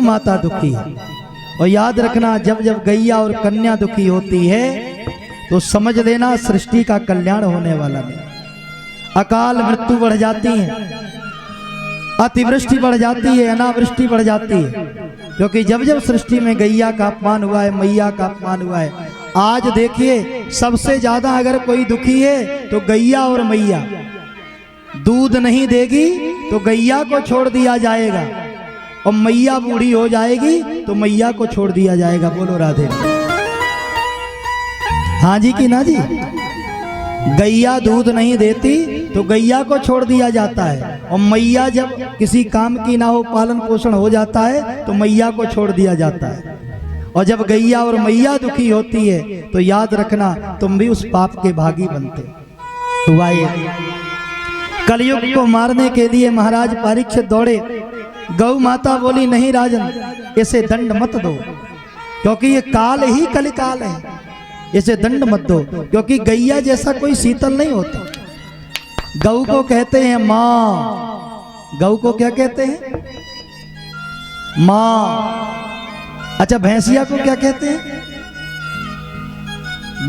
माता दुखी है। और याद रखना, जब जब गैया और कन्या दुखी होती है तो समझ लेना सृष्टि का कल्याण होने वाला नहीं। अकाल मृत्यु बढ़ जाती है, अतिवृष्टि बढ़ जाती है, अनावृष्टि बढ़ जाती है, क्योंकि जब जब सृष्टि में गैया का अपमान हुआ है, मैया का अपमान हुआ है। आज देखिए, सबसे ज्यादा अगर कोई दुखी है तो गैया और मैया। दूध नहीं देगी तो गैया को छोड़ दिया जाएगा, और मैया बूढ़ी हो जाएगी तो मैया को छोड़ दिया जाएगा। बोलो राधे। हाँ जी कि ना जी? गैया दूध नहीं देती तो गैया को छोड़ दिया जाता है, और मैया जब किसी काम की ना हो, पालन पोषण हो जाता है तो मैया को छोड़ दिया जाता है। और जब गैया और मैया दुखी होती है तो याद रखना तुम भी उस पाप के भागी बनते। हुआ ये, कलयुग को मारने के लिए महाराज परीक्षित दौड़े। गौ माता बोली, नहीं राजन, इसे दंड मत दो, क्योंकि ये काल ही कलिकाल है, इसे दंड मत दो, क्योंकि गैया जैसा कोई शीतल नहीं होता। गौ को कहते हैं माँ। गौ को क्या कहते हैं? माँ। अच्छा, भैंसिया को क्या कहते हैं?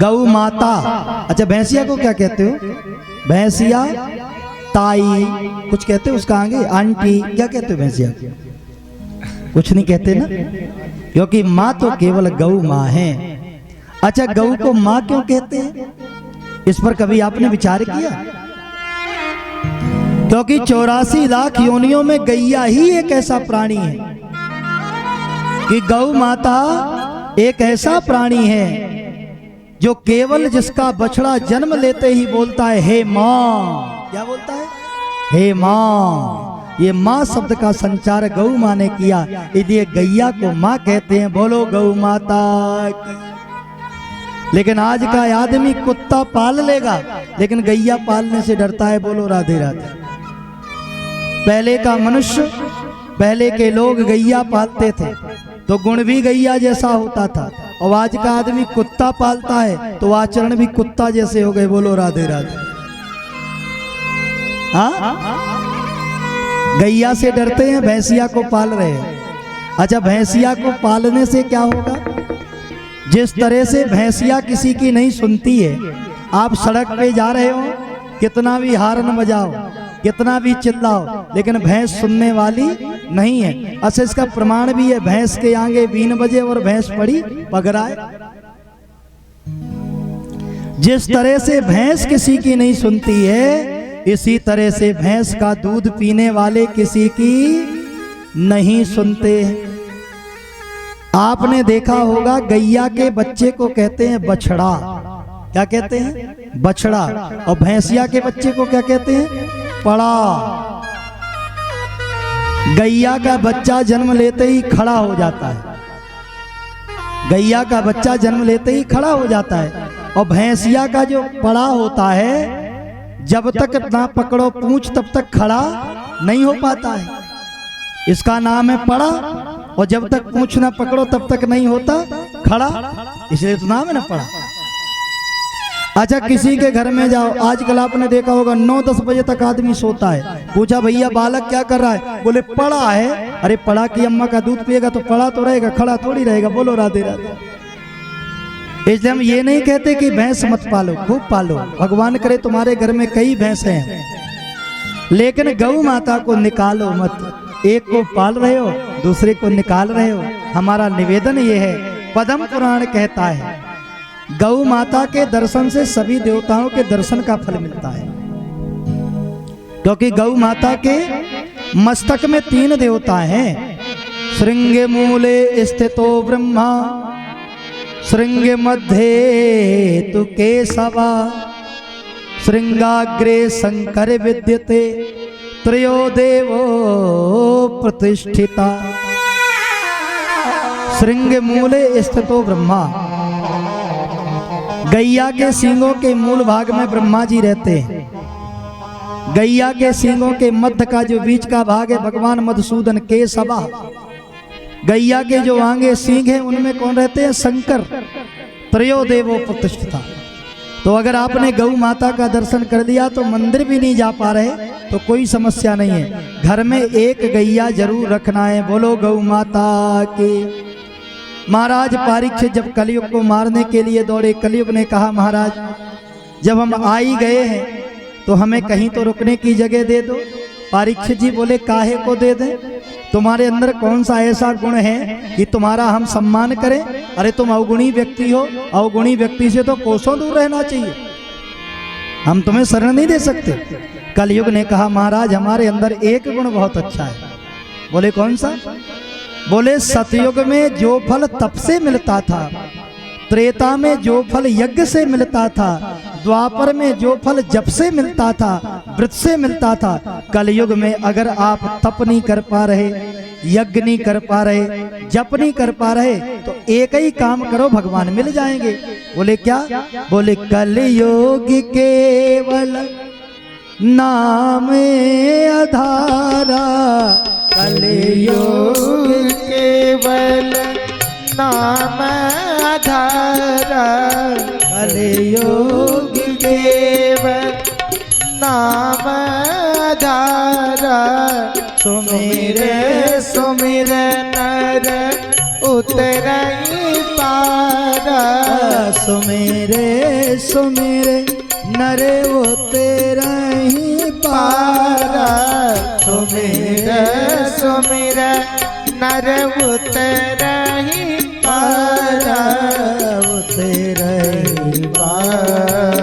गौ माता। अच्छा, भैंसिया को क्या कहते हो? भैंसिया ताई, कुछ कहते हो उसका आगे? आंटी, क्या कहते हो भैंसिया? कुछ नहीं कहते ना, क्योंकि माँ तो केवल गौ माँ है। अच्छा, गौ को माँ क्यों कहते हैं? इस पर कभी आपने विचार किया? क्योंकि 84 लाख योनियों में गैया ही एक ऐसा प्राणी है कि गौ माता एक ऐसा प्राणी है जो केवल जिसका बछड़ा जन्म लेते ही बोलता है, हे माँ। क्या बोलता है? हे माँ। ये माँ शब्द का संचार गौ माँ ने किया, इसलिए गैया को माँ कहते हैं। बोलो गौ माता की। लेकिन आज का आदमी कुत्ता पाल लेगा, लेकिन गैया पालने से डरता है। बोलो राधे राधे। पहले का मनुष्य, पहले के लोग गैया पालते थे तो गुण भी गैया जैसा होता था, और आज का आदमी कुत्ता पालता है तो आचरण भी कुत्ता जैसे हो गए। बोलो राधे राधे। हाँ, गैया से डरते हैं, भैंसिया को पाल रहे हैं। अच्छा, भैंसिया को पालने से क्या होगा? जिस तरह से भैंसिया किसी की नहीं सुनती है, आप सड़क पे जा रहे हो, कितना भी हार्न बजाओ, कितना भी चिल्लाओ, लेकिन भैंस सुनने वाली नहीं है। अच्छा, इसका प्रमाण भी है, भैंस के आगे बीन बजे और भैंस पड़ी पगराए। जिस तरह से भैंस किसी की नहीं सुनती है, इसी तरह से भैंस का दूध पीने वाले किसी की नहीं सुनते। आपने देखा होगा, गैया के बच्चे को कहते हैं बछड़ा। क्या कहते हैं? बछड़ा। और भैंसिया के बच्चे को क्या कहते हैं? पड़ा। गैया का बच्चा जन्म लेते ही खड़ा हो जाता है। गैया का बच्चा जन्म लेते ही खड़ा हो जाता है, और भैंसिया का जो पड़ा होता है, जब तक ना पकड़ो पूंछ तब तक खड़ा नहीं हो पाता है। इसका नाम है पड़ा, और जब तक पूंछ ना पकड़ो तब तक नहीं होता खड़ा, इसलिए तो नाम है ना पड़ा। अच्छा, किसी के घर में जाओ, आजकल आपने देखा होगा 9-10 बजे तक आदमी सोता है। पूछा, भैया बालक क्या कर रहा है? बोले पड़ा है। अरे, पड़ा की अम्मा का दूध पिएगा तो पड़ा तो रहेगा, खड़ा थोड़ी रहेगा। बोलो राधे राधे। इसलिए हम ये नहीं कहते कि भैंस मत पालो, खूब पालो, भगवान करे तुम्हारे घर में कई भैंस हैं, लेकिन गौ माता को निकालो मत। एक को पाल रहे हो, दूसरे को निकाल रहे हो। हमारा निवेदन ये है, पद्म पुराण कहता है, गौ माता के दर्शन से सभी देवताओं के दर्शन का फल मिलता है, क्योंकि गौ माता के मस्तक में 3 देवता हैं। श्रृंगे मूले स्थितो ब्रह्मा, श्रृंगे मध्ये तु केशवा, श्रृंगाग्रे शंकर विद्यते, त्रयो देवो प्रतिष्ठिता। श्रृंग मूले स्थितो ब्रह्मा। गैया के सींगों के मूल भाग में ब्रह्मा जी रहते हैं। गैया के सींगों के मध्य का जो बीच का भाग है भगवान मधुसूदन केशवा। गैया के जो आगे सींग है उनमें कौन रहते हैं? शंकर। त्रयो देवो प्रतिष्ठिता। तो अगर आपने गौ माता का दर्शन कर लिया तो मंदिर भी नहीं जा पा रहे तो कोई समस्या नहीं है, घर में एक गैया जरूर रखना है। बोलो गौ माता की। महाराज परीक्षित जब कलयुग को मारने के लिए दौड़े, कलयुग ने कहा महाराज जब हम आ ही गए हैं तो हमें कहीं तो रुकने की जगह दे दो। परीक्षित जी बोले काहे को दे दें, तुम्हारे अंदर कौन सा ऐसा गुण है कि तुम्हारा हम सम्मान करें? अरे तुम अवगुणी व्यक्ति हो, अवगुणी व्यक्ति से तो कोसों दूर रहना चाहिए, हम तुम्हें शरण नहीं दे सकते। कलयुग ने कहा महाराज हमारे अंदर एक गुण बहुत अच्छा है। बोले कौन सा? बोले सतयुग में जो फल तप से मिलता था, त्रेता में जो फल यज्ञ से मिलता था, द्वापर में जो फल जप से मिलता था, व्रत से मिलता था, कलयुग में अगर आप तप नहीं कर पा रहे, यज्ञ नहीं कर पा रहे, जप नहीं कर पा रहे तो एक ही काम करो, भगवान मिल जाएंगे। बोले क्या? बोले कलयुग केवल नाम आधारा, कलयुग केवल नाम आधारा, कलयुग केवल नाम आधारा, सुमिरे सुमिर नर उतरई पारा, सुमेरे सुमेरे नरे उतरई पारा, सुमिर सुमिर नर उतरई पारा, उतरई पारा।